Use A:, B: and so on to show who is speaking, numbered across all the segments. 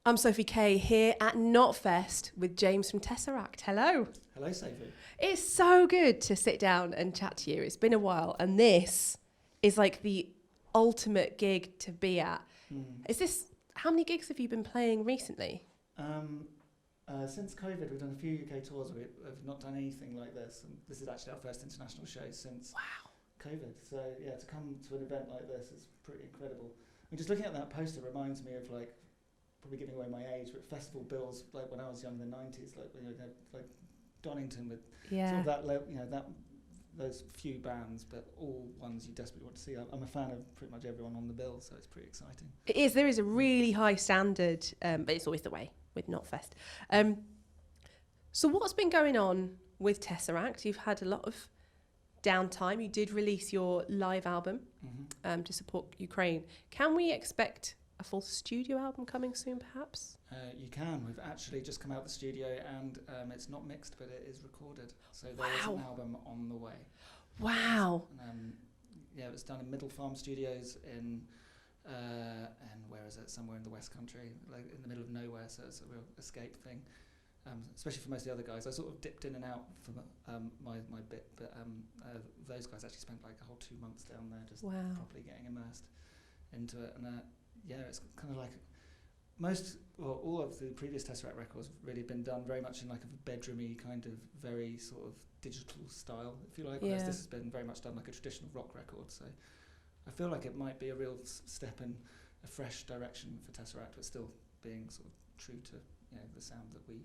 A: I'm Sophie Kay here at KNOTFEST with James from TESSERACT. Hello.
B: Hello, Sophie.
A: It's so good to sit down and chat to you. It's been a while, and this is like the ultimate gig to be at. How many gigs have you been playing recently?
B: Since COVID, we've done a few UK tours. We've not done anything like this, and this is actually our first international show since COVID. So yeah, to come to an event like this is pretty incredible. I mean, just looking at that poster reminds me of like probably giving away my age, but festival bills like when I was young in the 90s, like like Donington with sort of that those few bands, but all ones you desperately want to see. I'm a fan of pretty much everyone on the bill, so it's pretty exciting.
A: It is. There is a really high standard, but it's always the way with KNOTFEST. So what's been going on with TESSERACT? You've had a lot of downtime. You did release your live album to support Ukraine. Can we expect a full studio album coming soon, perhaps?
B: You can. We've actually just come out of the studio, and it's not mixed, but it is recorded. So there is an album on the way.
A: Wow.
B: It was done in Middle Farm Studios in and where is it? Somewhere in the West Country, like in the middle of nowhere. So it's a real escape thing, especially for most of the other guys. I sort of dipped in and out for my bit, but those guys actually spent like a whole 2 months down there just properly getting immersed into it. And it's kind of like all of the previous Tesseract records have really been done very much in like a bedroomy kind of very sort of digital style, if you like, whereas this has been very much done like a traditional rock record. So I feel like it might be a real step in a fresh direction for Tesseract, but still being sort of true to the sound that we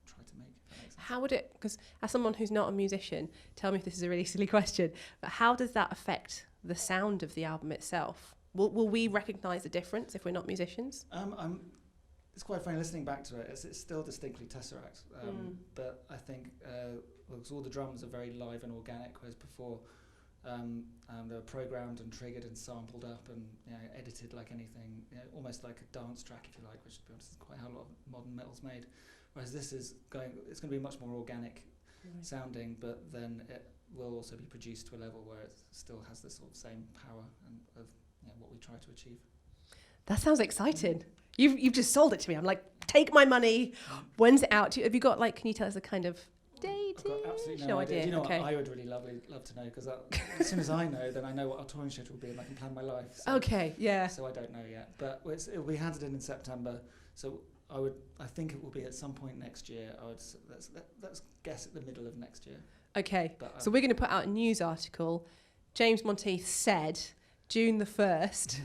B: try to make. If that makes sense.
A: How would it, because as someone who's not a musician, tell me if this is a really silly question, but how does that affect the sound of the album itself? Will we recognise the difference if we're not musicians?
B: It's quite funny listening back to it. It's still distinctly Tesseract, but I think because all the drums are very live and organic, whereas before they were programmed and triggered and sampled up and edited like anything, almost like a dance track, if you like, which to be honest is quite how a lot of modern metal's made. Whereas this is it's going to be much more organic sounding, but then it will also be produced to a level where it still has this sort of same power and of what we try to achieve.
A: That sounds exciting. You've just sold it to me. I'm like, take my money. When's it out? Have you got like? Can you tell us a kind of date?
B: I've got absolutely no idea. Do you know what I would really love to know, because as soon as I know, then I know what our touring schedule will be and I can plan my life. So, So I don't know yet, but it'll be handed in September. So I think it will be at some point next year. Let's guess at the middle of next year.
A: Okay. So we're going to put out a news article. James Monteith said June the 1st.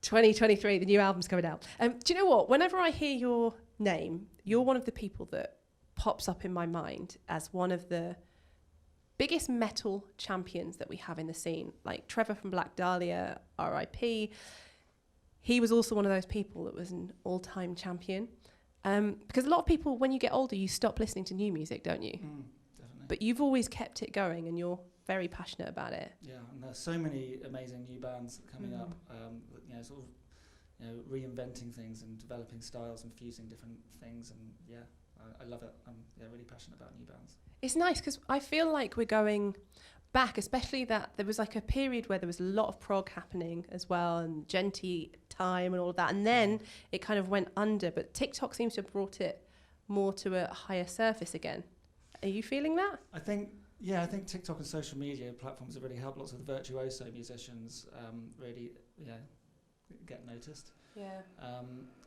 A: 2023, the new album's coming out. Do you know what? Whenever I hear your name, you're one of the people that pops up in my mind as one of the biggest metal champions that we have in the scene. Like Trevor from Black Dahlia, R.I.P. He was also one of those people that was an all-time champion. Because a lot of people, when you get older, you stop listening to new music, don't you?
B: Definitely.
A: But you've always kept it going, and you're very passionate about it.
B: Yeah, and there's so many amazing new bands coming up, reinventing things and developing styles and fusing different things, and I love it. I'm really passionate about new bands.
A: It's nice because I feel like we're going back, especially that there was like a period where there was a lot of prog happening as well, and Genty time and all of that, and then it kind of went under, but TikTok seems to have brought it more to a higher surface again. Are you feeling that?
B: I think TikTok and social media platforms have really helped lots of the virtuoso musicians really get noticed.
A: Yeah.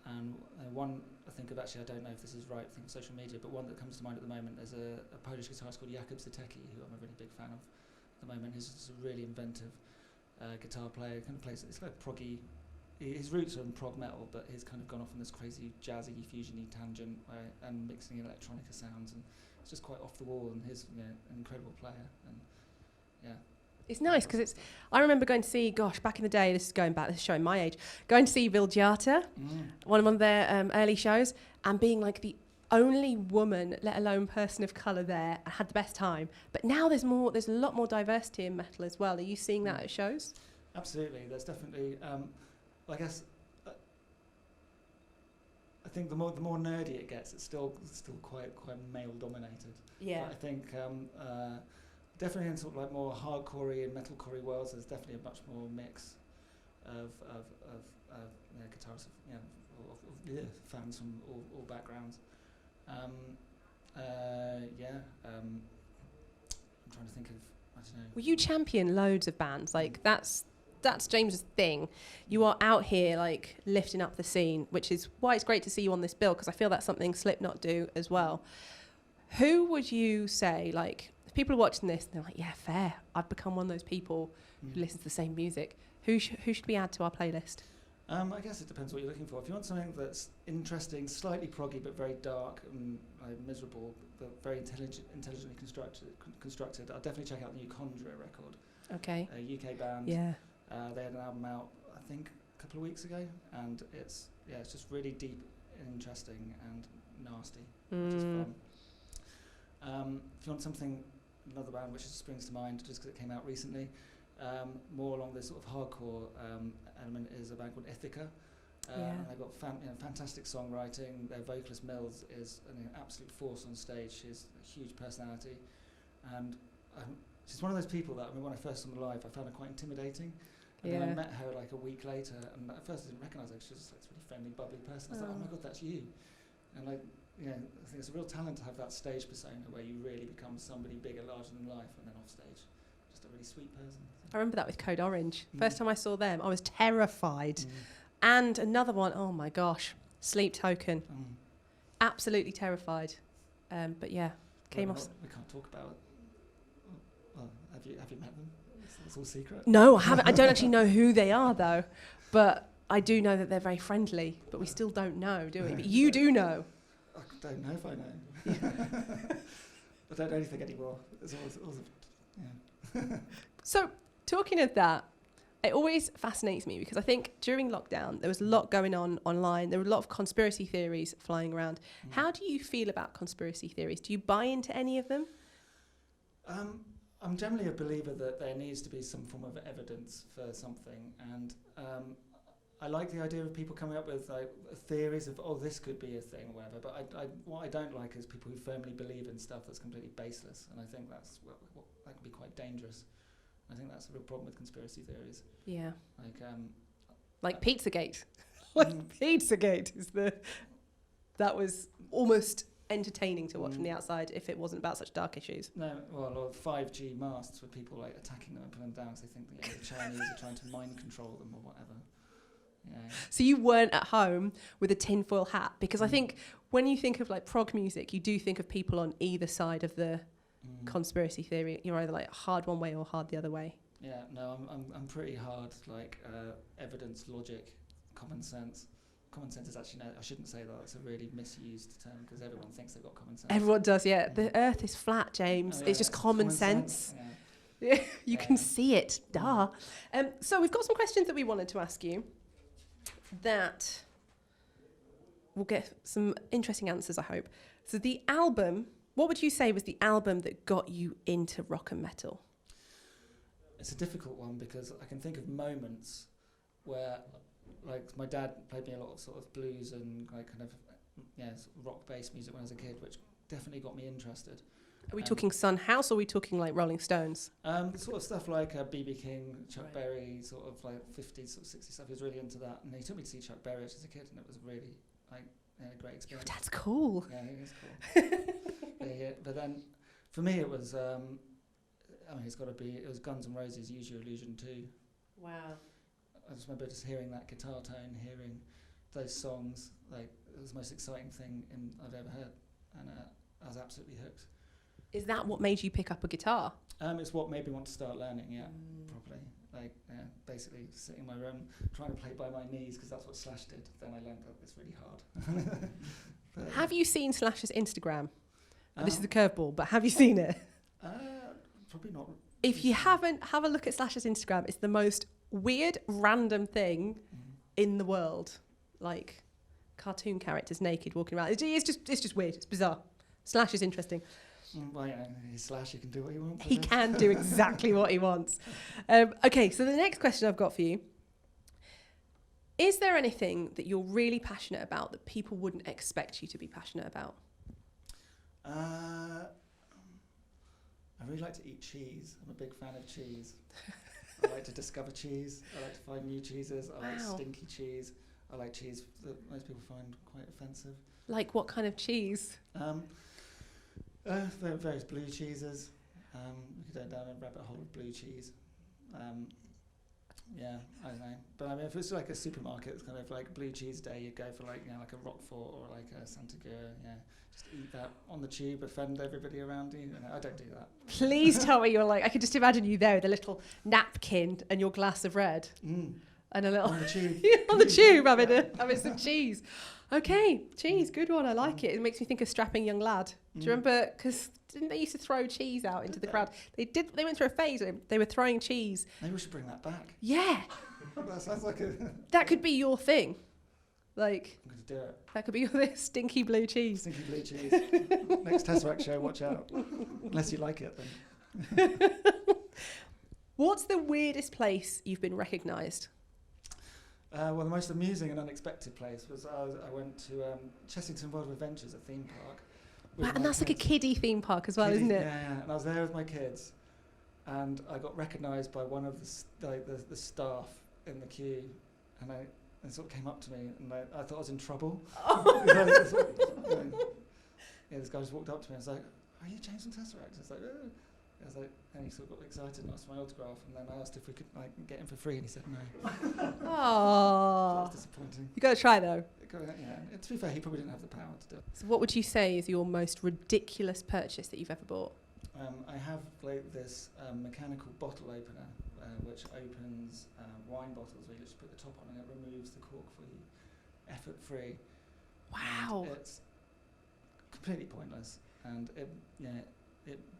B: And one I think of, actually, I don't know if this is right, I think social media, but one that comes to mind at the moment is a Polish guitarist called Jakub Zatecki, who I'm a really big fan of at the moment. He's a really inventive guitar player, kind of plays, it's like proggy. His roots are in prog metal, but he's kind of gone off on this crazy jazzy, fusiony tangent and mixing electronica sounds, and it's just quite off the wall, and he's an incredible player, and
A: It's nice because I remember going to see, back in the day, this is showing my age, going to see Vilgiata, one of their early shows, and being like the only woman, let alone person of colour there, and had the best time. But now there's a lot more diversity in metal as well. Are you seeing that at shows?
B: Absolutely, there's definitely, I guess, I think the more nerdy it gets, it's still quite male dominated.
A: Yeah.
B: But I think definitely in sort of like more hardcore and metalcore worlds, there's definitely a much more mix of guitarists of fans from all backgrounds. I'm trying to think of, I don't know.
A: Well, you champion loads of bands. Like that's James's thing. You are out here like lifting up the scene, which is why it's great to see you on this bill, because I feel that's something Slipknot do as well. Who would you say, like, if people are watching this and they're like, yeah, fair, I've become one of those people who listen to the same music. Who should we add to our playlist?
B: I guess it depends what you're looking for. If you want something that's interesting, slightly proggy but very dark and miserable, but very intelligently constructed, I'll definitely check out the new Conjurer record.
A: Okay.
B: A UK band.
A: Yeah.
B: They had an album out, I think, a couple of weeks ago, and it's just really deep and interesting and nasty, which is fun. If you want another band which just springs to mind just because it came out recently, more along this sort of hardcore element, is a band called Ithaca. And they've got fantastic songwriting. Their vocalist Mills is an absolute force on stage. She's a huge personality, and she's one of those people that when I first saw her live, I found her quite intimidating. And then I met her like a week later, and at first I didn't recognise her. She was just like this really friendly, bubbly person. I was like, oh my god, that's you. And I think it's a real talent to have that stage persona where you really become somebody bigger, larger than life, and then off stage, just a really sweet person.
A: I remember that with Code Orange. First time I saw them, I was terrified. And another one, oh my gosh, Sleep Token. Absolutely terrified. But yeah, came off.
B: We can't talk about it. Well, have you met them? It's all secret.
A: No, I haven't. I don't actually know who they are though, but I do know that they're very friendly. But we still don't know, do we? But you do know.
B: I don't know if I know. I don't know anything anymore. It's always
A: So, talking of that, it always fascinates me because I think during lockdown there was a lot going on online. There were a lot of conspiracy theories flying around. How do you feel about conspiracy theories? Do you buy into any of them?
B: I'm generally a believer that there needs to be some form of evidence for something, and I like the idea of people coming up with theories of, oh, this could be a thing or whatever, but what I don't like is people who firmly believe in stuff that's completely baseless, and I think that can be quite dangerous. I think that's a real problem with conspiracy theories.
A: Yeah.
B: Like
A: Pizzagate. Pizzagate is that was almost entertaining to watch from the outside if it wasn't about such dark issues.
B: No, well, or 5G masts with people like attacking them and putting them down because they think that the Chinese are trying to mind control them or whatever. Yeah.
A: So you weren't at home with a tinfoil hat, because I think when you think of like prog music, you do think of people on either side of the conspiracy theory. You're either like hard one way or hard the other way.
B: Yeah, no, I'm pretty hard, like evidence, logic, common sense. Common sense is actually, no, I shouldn't say that. It's a really misused term because everyone thinks they've got common sense.
A: Everyone does, yeah. The earth is flat, James. It's just common sense. Yeah. You can see it. Duh. So we've got some questions that we wanted to ask you that we'll get some interesting answers, I hope. So the album, what would you say was the album that got you into rock and metal?
B: It's a difficult one because I can think of moments where, like, my dad played me a lot of sort of blues and like kind of rock-based music when I was a kid, which definitely got me interested.
A: Are we talking Son House or are we talking like Rolling Stones?
B: Sort of stuff like B.B. King, Chuck Berry, sort of like 50s, sort of 60s stuff. He was really into that, and he took me to see Chuck Berry as a kid, and it was really like a great experience.
A: Your dad's cool.
B: Yeah, he is cool. But then, for me, it was. It's got to be. It was Guns N' Roses, Use Your Illusion 2.
A: Wow.
B: I just remember just hearing that guitar tone, hearing those songs. Like, it was the most exciting thing I've ever heard, and I was absolutely hooked.
A: Is that what made you pick up a guitar?
B: It's what made me want to start learning, properly. Like, basically sitting in my room, trying to play by my knees, because that's what Slash did. Then I learned that it's really hard.
A: Have you seen Slash's Instagram? This is the curveball, but have you seen it?
B: Probably not.
A: If you haven't, have a look at Slash's Instagram. It's the most weird, random thing in the world. Like, cartoon characters naked walking around. It's just weird. It's bizarre. Slash is interesting.
B: Well, he's Slash. He can do what he wants.
A: He can do exactly what he wants. Okay, so the next question I've got for you. Is there anything that you're really passionate about that people wouldn't expect you to be passionate about?
B: I really like to eat cheese. I'm a big fan of cheese. I like to discover cheese. I like to find new cheeses. I like stinky cheese. I like cheese that most people find quite offensive.
A: Like what kind of cheese?
B: There are various blue cheeses. You could go down a rabbit hole of blue cheese. Yeah, I don't know. But I mean, if it's like a supermarket, it's kind of like blue cheese day, you'd go for like, like a Roquefort or like a Santagur. Yeah, just eat that on the tube, offend everybody around you. I don't do that.
A: Please tell me you're like, I could just imagine you there with a little napkin and your glass of red. And a little
B: on the tube,
A: on the tube having some cheese. Okay, cheese, good one. I like it. It makes me think of Strapping Young Lad. Do you remember? Because didn't they used to throw cheese out into the crowd? They did. They went through a phase where they were throwing cheese.
B: Maybe we should bring that back.
A: Yeah,
B: That sounds like a.
A: that could be your thing. Like
B: I'm going to do it.
A: that could be your stinky blue cheese.
B: Stinky blue cheese. Next Tesseract show, watch out. Unless you like it, then.
A: What's the weirdest place you've been recognised?
B: Well, the most amusing and unexpected place was I went to Chessington World of Adventures, a theme park.
A: Wow, and that's like a kiddie theme park as well, isn't it?
B: Yeah. And I was there with my kids, and I got recognised by one of the staff in the queue, and they sort of came up to me, and I thought I was in trouble. This guy just walked up to me and was like, "Are you James from Tesseract?" I was like, "Oh." I was like, and he sort of got excited and asked for my autograph, and then I asked if we could get him for free, and he said no. So that was disappointing.
A: You got to try though.
B: Yeah. To be fair, he probably didn't have the power to do it.
A: So what would you say is your most ridiculous purchase that you've ever bought?
B: I have this mechanical bottle opener, which opens wine bottles where you just put the top on and it removes the cork for you, effort-free.
A: Wow.
B: And it's completely pointless, and it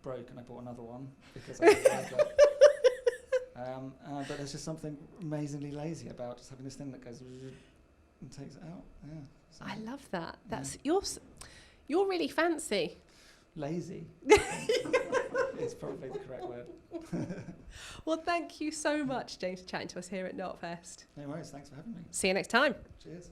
B: broke, and I bought another one because I didn't like it. But there's just something amazingly lazy about just having this thing that goes and takes it out. Yeah. So
A: I love that. That's you're really fancy.
B: Lazy is probably the correct word.
A: Well, thank you so much, James, for chatting to us here at KNOTFEST.
B: No worries. Thanks for having me.
A: See you next time.
B: Cheers.